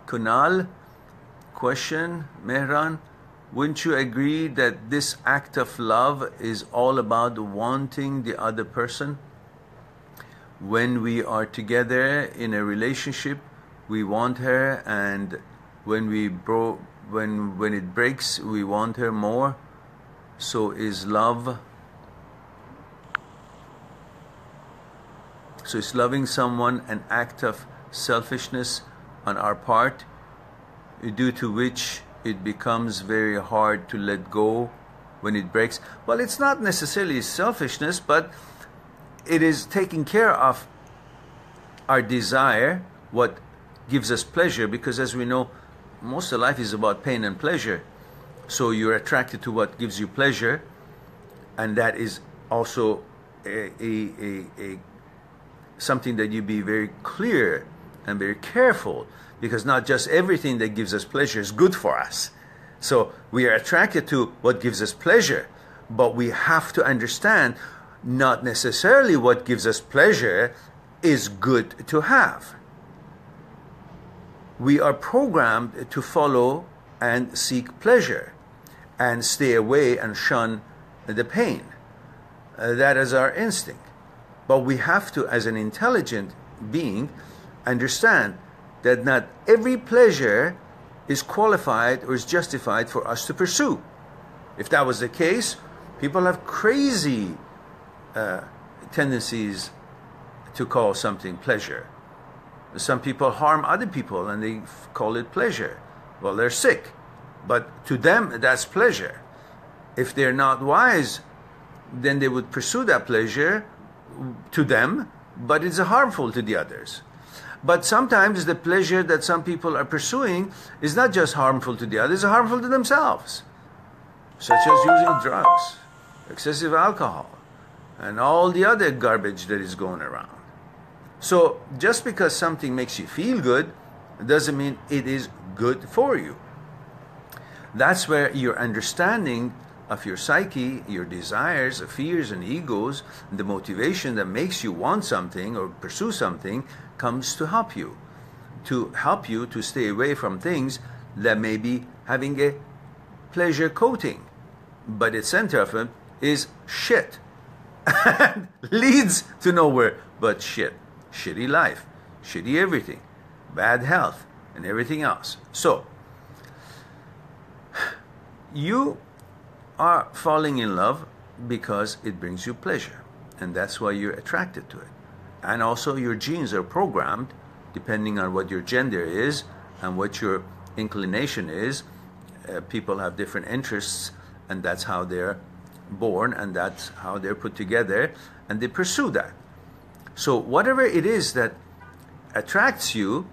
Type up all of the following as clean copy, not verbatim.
Kunal, question, Mehran, wouldn't you agree that this act of love is all about wanting the other person? When we are together in a relationship, we want her, and when it breaks, we want her more. So is loving someone an act of selfishness on our part, due to which it becomes very hard to let go when it breaks? Well, it's not necessarily selfishness, but it is taking care of our desire, what gives us pleasure, because as we know, most of life is about pain and pleasure. So you're attracted to what gives you pleasure, and that is also something that you be very clear and very careful, because not just everything that gives us pleasure is good for us. So we are attracted to what gives us pleasure, but we have to understand not necessarily what gives us pleasure is good to have. We are programmed to follow and seek pleasure and stay away and shun the pain. That is our instinct. But we have to, as an intelligent being, understand that not every pleasure is qualified or is justified for us to pursue. If that was the case, people have crazy tendencies to call something pleasure. Some people harm other people and they call it pleasure. Well, they're sick, but to them that's pleasure. If they're not wise, then they would pursue that pleasure to them, but it's harmful to the others. But sometimes the pleasure that some people are pursuing is not just harmful to the others, it's harmful to themselves, such as using drugs, excessive alcohol, and all the other garbage that is going around. So just because something makes you feel good doesn't mean it is good for you. That's where your understanding of your psyche, your desires, fears, and egos, the motivation that makes you want something or pursue something comes to help you to stay away from things that may be having a pleasure coating, but the center of it is shit and leads to nowhere but shit. Shitty life, shitty everything, bad health, and everything else. So you are falling in love because it brings you pleasure, and that's why you're attracted to it. And also your genes are programmed depending on what your gender is and what your inclination is. People have different interests, and that's how they're born, and that's how they're put together, and they pursue that. So whatever it is that attracts you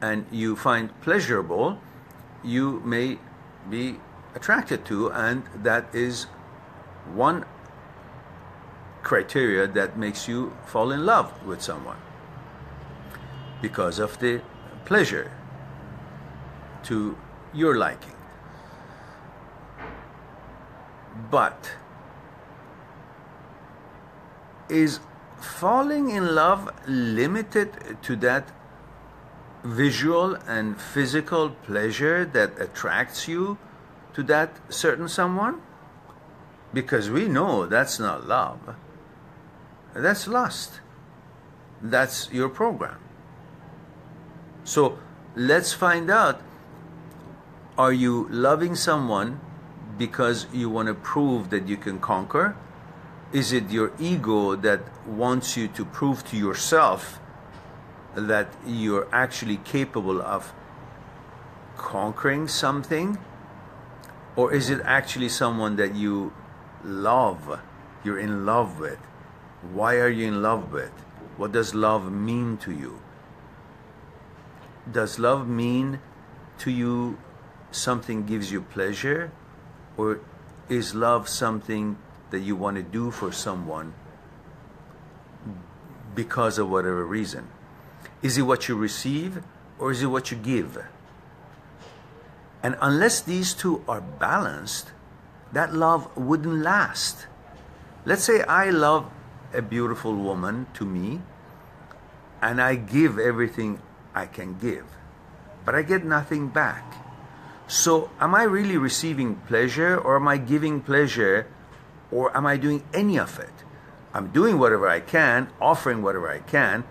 and you find pleasurable, you may be attracted to, and that is one criteria that makes you fall in love with someone, because of the pleasure to your liking. But is falling in love limited to that visual and physical pleasure that attracts you to that certain someone? Because we know that's not love. That's lust. That's your program. So let's find out, are you loving someone because you want to prove that you can conquer? Is it your ego that wants you to prove to yourself that you're actually capable of conquering something? Or is it actually someone that you love, you're in love with? Why are you in love with? What does love mean to you? Does love mean to you something gives you pleasure? Or is love something that you want to do for someone because of whatever reason? Is it what you receive, or is it what you give? And unless these two are balanced, that love wouldn't last. Let's say I love a beautiful woman to me, and I give everything I can give. but I get nothing back. So am I really receiving pleasure, or am I giving pleasure, or am I doing any of it? I'm doing whatever I can, offering whatever I can,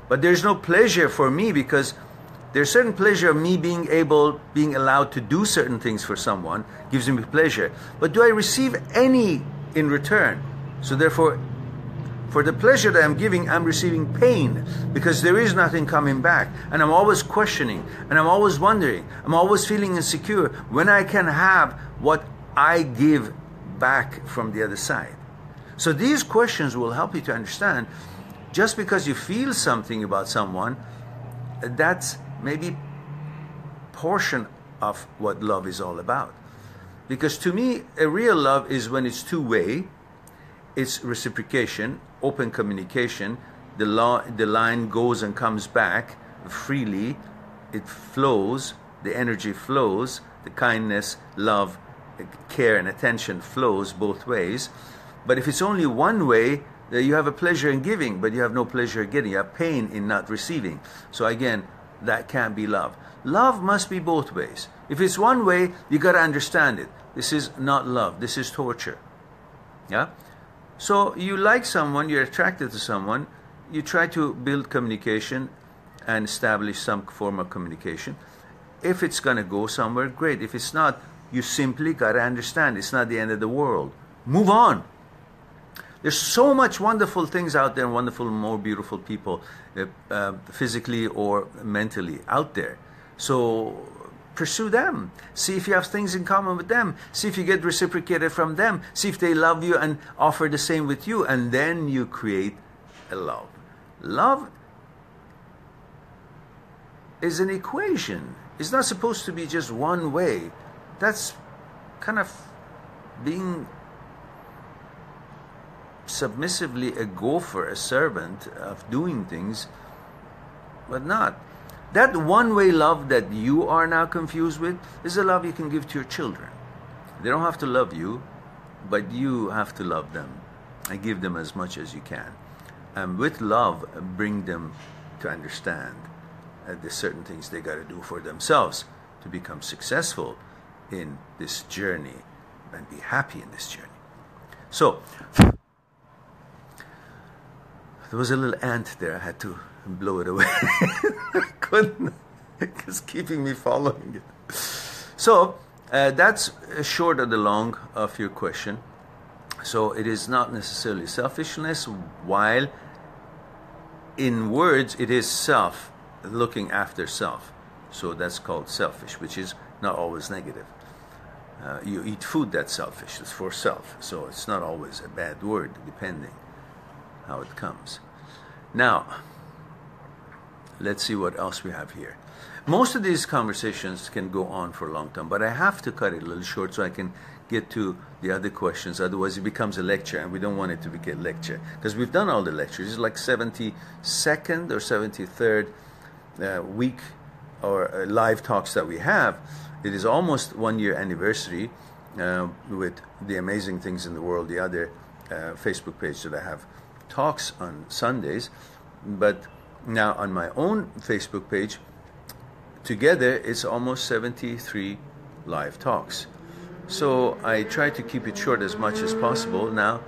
but there's no pleasure for me, because there's certain pleasure of me being allowed to do certain things for someone gives me pleasure. But do I receive any in return? So therefore, for the pleasure that I'm giving, I'm receiving pain, because there is nothing coming back. And I'm always questioning, and I'm always wondering, I'm always feeling insecure when I can have what I give back from the other side. So these questions will help you to understand, just because you feel something about someone, that's maybe portion of what love is all about. Because to me, a real love is when it's two-way, it's reciprocation, open communication, the line goes and comes back freely, it flows, the energy flows, the kindness, love, care and attention flows both ways. But if it's only one way, you have a pleasure in giving, but you have no pleasure in getting. You have pain in not receiving. So again, that can't be love. Love must be both ways. If it's one way, you got to understand it. This is not love. This is torture. Yeah? So you like someone, you're attracted to someone, you try to build communication and establish some form of communication. If it's going to go somewhere, great. If it's not, you simply got to understand it's not the end of the world. Move on. There's so much wonderful things out there, and wonderful, more beautiful people, physically or mentally out there. So pursue them. See if you have things in common with them. See if you get reciprocated from them. See if they love you and offer the same with you. And then you create a love. Love is an equation. It's not supposed to be just one way. That's kind of being submissively a gopher, a servant of doing things, but not. That one-way love that you are now confused with is a love you can give to your children. They don't have to love you, but you have to love them and give them as much as you can. And with love, bring them to understand there's certain things they got to do for themselves to become successful in this journey and be happy in this journey. So, there was a little ant there. I had to blow it away. I couldn't. It's keeping me following it. So that's short of the long of your question. So it is not necessarily selfishness, while in words it is self, looking after self. So that's called selfish, which is not always negative. You eat food, that's selfish. It's for self. So it's not always a bad word, depending how it comes. Now, let's see what else we have here. Most of these conversations can go on for a long time, but I have to cut it a little short so I can get to the other questions. Otherwise, it becomes a lecture, and we don't want it to be a lecture, because we've done all the lectures. It's like 72nd or 73rd week or live talks that we have. It is almost 1 year anniversary with the Amazing Things in the World, the other Facebook page that I have talks on Sundays. But now on my own Facebook page, together it's almost 73 live talks. So I try to keep it short as much as possible. Now